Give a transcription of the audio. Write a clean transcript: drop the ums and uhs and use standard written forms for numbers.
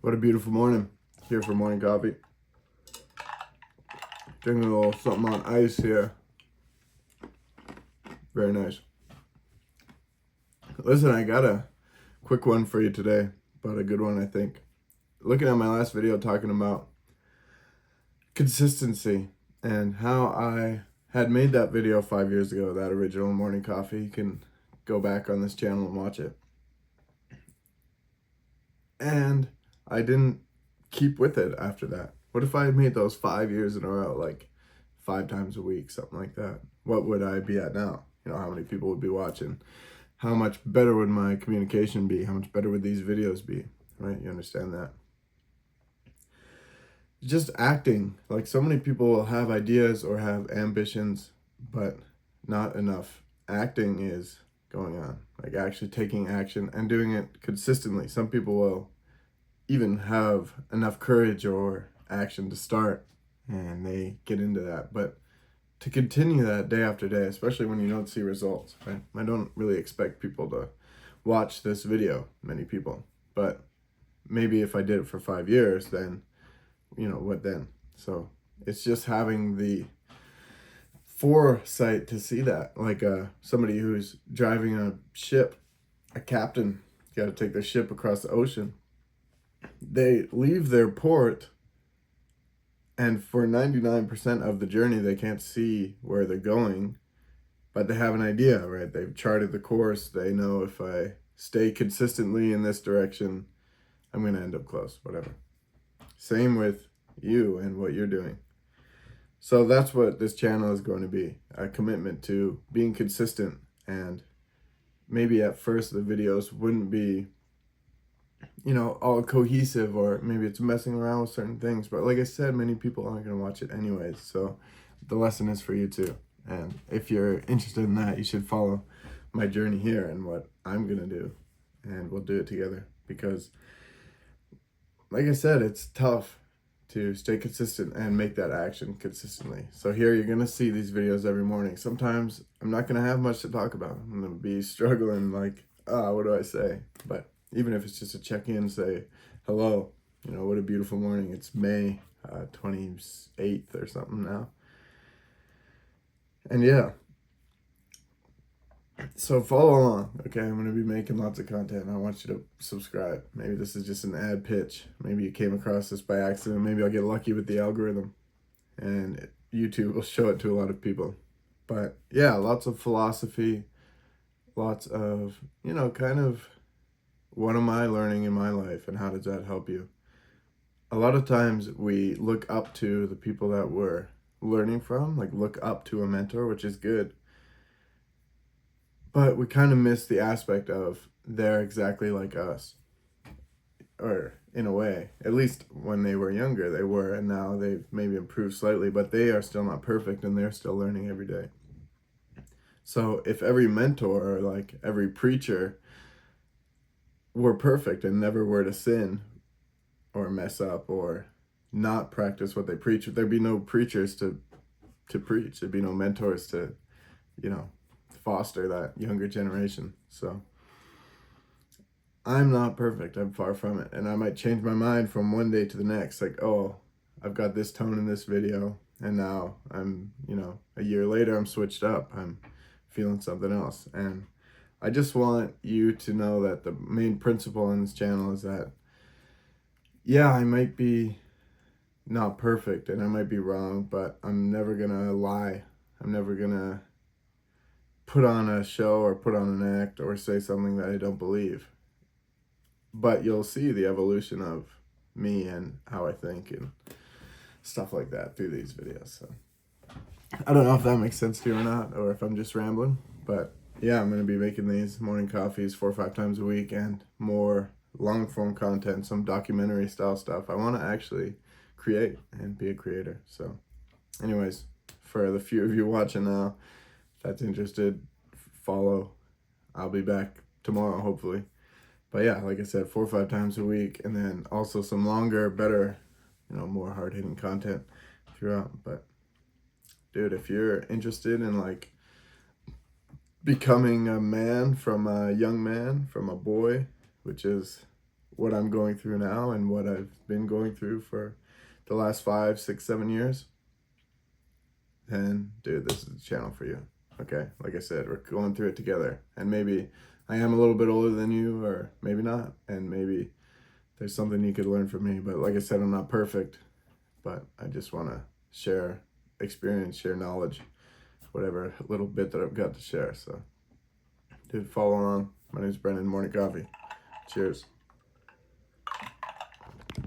What a beautiful morning. Here for morning coffee. Drinking a little something on ice here. Very nice. Listen, I got a quick one for you today, but a good one, I think. Looking at my last video talking about consistency and how I had made that video 5 years ago, that original morning coffee. You can go back on this channel and watch it. And I didn't keep with it after that. What if I had made those 5 years in a row, like 5 times a week, something like that? What would I be at now? How many people would be watching? How much better would my communication be? How much better would these videos be? Right? You understand that? Just acting. Like, so many people will have ideas or have ambitions, but not enough acting is going on. Like, actually taking action and doing it consistently. Some people will even have enough courage or action to start and they get into that, but to continue that day after day, especially when you don't see results, right? I don't really expect people to watch this video, many people, but maybe if I did it for 5 years, then what then? So it's just having the foresight to see that, like somebody who's driving a ship, a captain, got to take their ship across the ocean. They leave their port, and for 99% of the journey, they can't see where they're going, but they have an idea, right? They've charted the course. They know if I stay consistently in this direction, I'm going to end up close, whatever. Same with you and what you're doing. So that's what this channel is going to be, a commitment to being consistent. And maybe at first the videos wouldn't be all cohesive, or maybe it's messing around with certain things, but like I said, many people aren't going to watch it anyways, so the lesson is for you too. And if you're interested in that, you should follow my journey here and what I'm going to do, and we'll do it together, because like I said, it's tough to stay consistent and make that action consistently. So here you're going to see these videos every morning. Sometimes I'm not going to have much to talk about. I'm going to be struggling, like, what do I say? But even if it's just a check-in, say, hello, what a beautiful morning. It's May 28th or something now. And yeah, so follow along, okay? I'm going to be making lots of content, and I want you to subscribe. Maybe this is just an ad pitch. Maybe you came across this by accident. Maybe I'll get lucky with the algorithm, and YouTube will show it to a lot of people. But yeah, lots of philosophy, lots of, kind of what am I learning in my life, and how does that help you? A lot of times we look up to the people that we're learning from, like look up to a mentor, which is good. But we kind of miss the aspect of they're exactly like us. Or in a way, at least when they were younger, they were, and now they've maybe improved slightly, but they are still not perfect and they're still learning every day. So if every mentor or like every preacher were perfect and never were to sin or mess up or not practice what they preach, there'd be no preachers to preach. There'd be no mentors to, foster that younger generation. So I'm not perfect. I'm far from it. And I might change my mind from one day to the next. Like, oh, I've got this tone in this video, and now I'm, a year later, I'm switched up. I'm feeling something else. And I just want you to know that the main principle in this channel is that, yeah, I might be not perfect and I might be wrong, but I'm never gonna lie. I'm never gonna put on a show or put on an act or say something that I don't believe. But you'll see the evolution of me and how I think and stuff like that through these videos. So I don't know if that makes sense to you or not, or if I'm just rambling, but yeah, I'm going to be making these morning coffees 4 or 5 times a week, and more long form content, some documentary style stuff. I want to actually create and be a creator. So anyways, for the few of you watching now, if that's interested, follow. I'll be back tomorrow, hopefully. But yeah, like I said, 4 or 5 times a week, and then also some longer, better, more hard-hitting content throughout. But dude, if you're interested in like becoming a man from a young man, from a boy, which is what I'm going through now and what I've been going through for the last 5, 6, 7 years, then dude, this is the channel for you. Okay, like I said, we're going through it together, and maybe I am a little bit older than you, or maybe not, and maybe there's something you could learn from me. But like I said, I'm not perfect, but I just want to share experience, share knowledge, whatever little bit that I've got to share. So dude, follow along. My name's Brendan, Morning Coffee. Cheers.